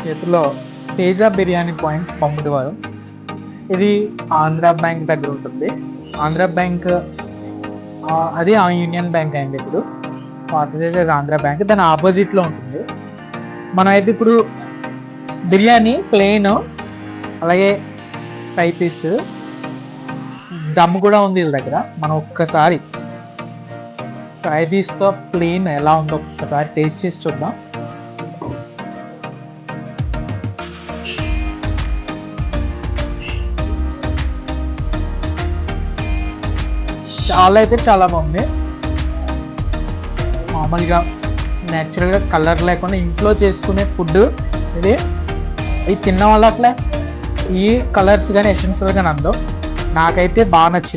చేతిలో తేజ బిర్యానీ పాయింట్ పంపుతారు. ఇది ఆంధ్ర బ్యాంక్ దగ్గర ఉంటుంది. ఆంధ్ర బ్యాంక్ అది ఆ యూనియన్ బ్యాంక్ అయింది ఇప్పుడు. పాతదైతే ఆంధ్ర బ్యాంక్, దాని ఆపోజిట్లో ఉంటుంది. మనం అయితే ఇప్పుడు బిర్యానీ ప్లెయిన్, అలాగే ఫ్రై పీస్, దమ్ కూడా ఉంది వీళ్ళ దగ్గర. మనం ఒక్కసారి ఫ్రై పీస్తో ప్లెయిన్ ఎలా ఉందో ఒక్కసారి టేస్ట్ చేసి చూద్దాం. చాలా అయితే చాలా బాగుంది. మామూలుగా న్యాచురల్గా కలర్ లేకుండా ఇంట్లో చేసుకునే ఫుడ్ ఇది. ఇది తిన్న వల్ల అసలే ఈ కలర్స్ కానీ ఎసెన్షియల్ కానీ అందం. నాకైతే బాగా నచ్చింది.